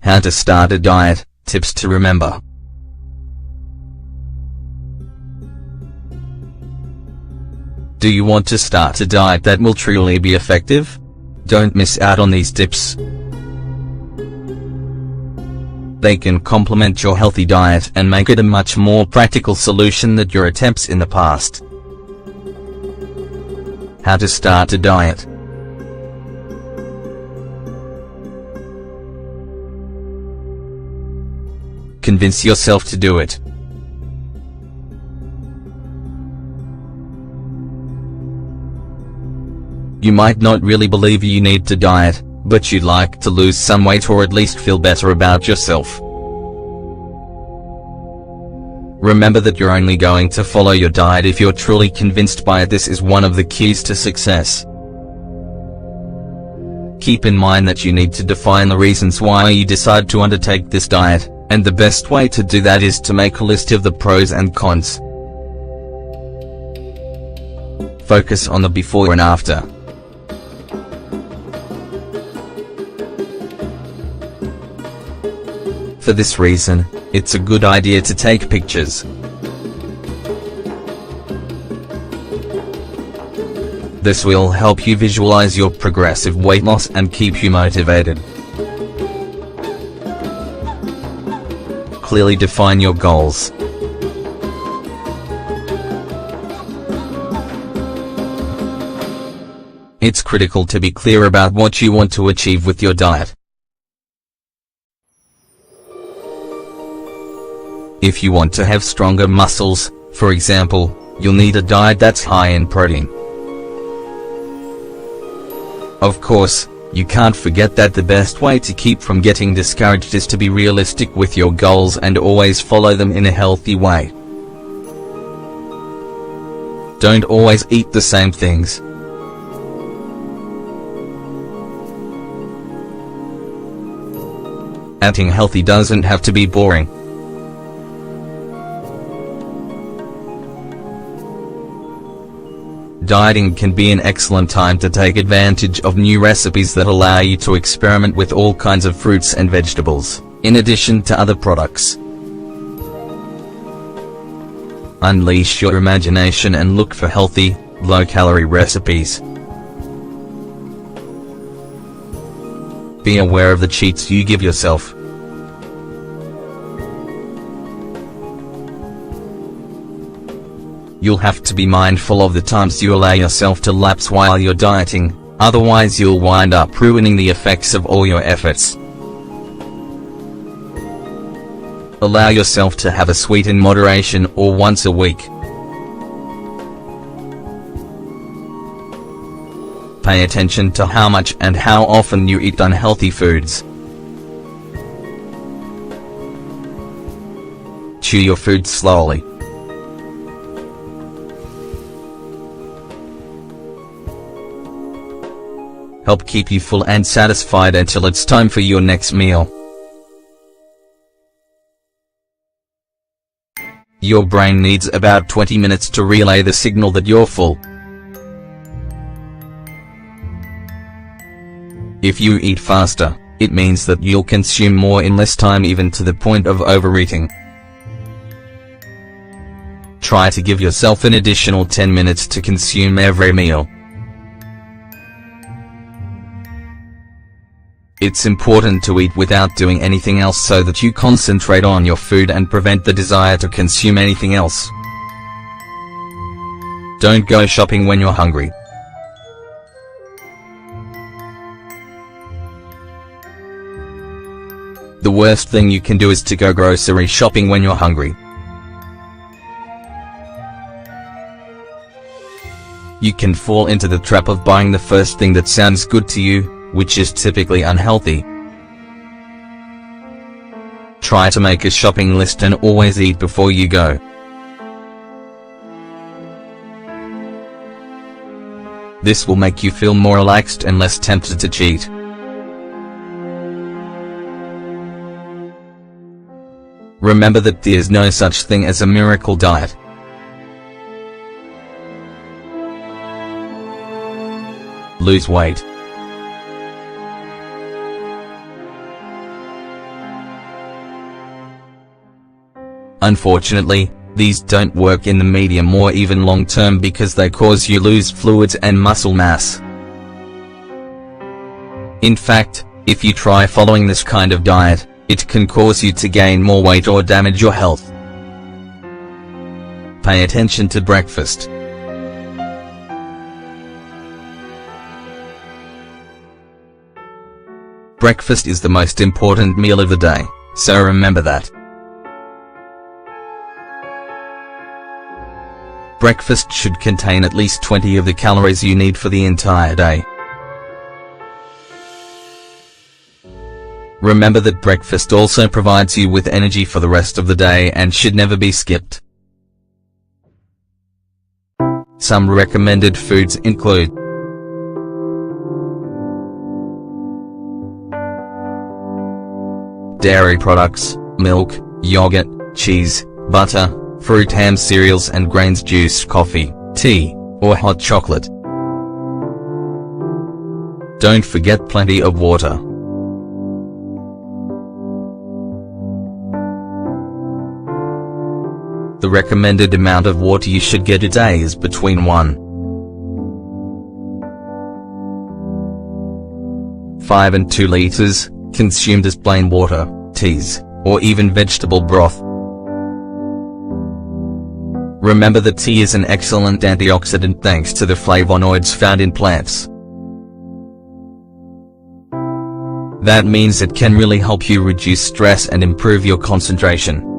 How to start a diet, tips to remember. Do you want to start a diet that will truly be effective? Don't miss out on these tips. They can complement your healthy diet and make it a much more practical solution than your attempts in the past. How to start a diet. Convince yourself to do it. You might not really believe you need to diet, but you'd like to lose some weight or at least feel better about yourself. Remember that you're only going to follow your diet if you're truly convinced by it. This is one of the keys to success. Keep in mind that you need to define the reasons why you decide to undertake this diet, and the best way to do that is to make a list of the pros and cons. Focus on the before and after. For this reason, it's a good idea to take pictures. This will help you visualize your progressive weight loss and keep you motivated. Clearly define your goals. It's critical to be clear about what you want to achieve with your diet. If you want to have stronger muscles, for example, you'll need a diet that's high in protein. Of course, you can't forget that the best way to keep from getting discouraged is to be realistic with your goals and always follow them in a healthy way. Don't always eat the same things. Eating healthy doesn't have to be boring. Dieting can be an excellent time to take advantage of new recipes that allow you to experiment with all kinds of fruits and vegetables, in addition to other products. Unleash your imagination and look for healthy, low-calorie recipes. Be aware of the cheats you give yourself. You'll have to be mindful of the times you allow yourself to lapse while you're dieting, otherwise you'll wind up ruining the effects of all your efforts. Allow yourself to have a sweet in moderation or once a week. Pay attention to how much and how often you eat unhealthy foods. Chew your food slowly. Help keep you full and satisfied until it's time for your next meal. Your brain needs about 20 minutes to relay the signal that you're full. If you eat faster, it means that you'll consume more in less time, even to the point of overeating. Try to give yourself an additional 10 minutes to consume every meal. It's important to eat without doing anything else so that you concentrate on your food and prevent the desire to consume anything else. Don't go shopping when you're hungry. The worst thing you can do is to go grocery shopping when you're hungry. You can fall into the trap of buying the first thing that sounds good to you, which is typically unhealthy. Try to make a shopping list and always eat before you go. This will make you feel more relaxed and less tempted to cheat. Remember that there's no such thing as a miracle diet. Lose weight. Unfortunately, these don't work in the medium or even long term because they cause you lose fluids and muscle mass. In fact, if you try following this kind of diet, it can cause you to gain more weight or damage your health. Pay attention to breakfast. Breakfast is the most important meal of the day, so remember that. Breakfast should contain at least 20 of the calories you need for the entire day. Remember that breakfast also provides you with energy for the rest of the day and should never be skipped. Some recommended foods include dairy products, milk, yogurt, cheese, butter, fruit, ham, cereals and grains, juice, coffee, tea, or hot chocolate. Don't forget plenty of water. The recommended amount of water you should get a day is between 1.5 and 2 liters, consumed as plain water, teas, or even vegetable broth. Remember that tea is an excellent antioxidant thanks to the flavonoids found in plants. That means it can really help you reduce stress and improve your concentration.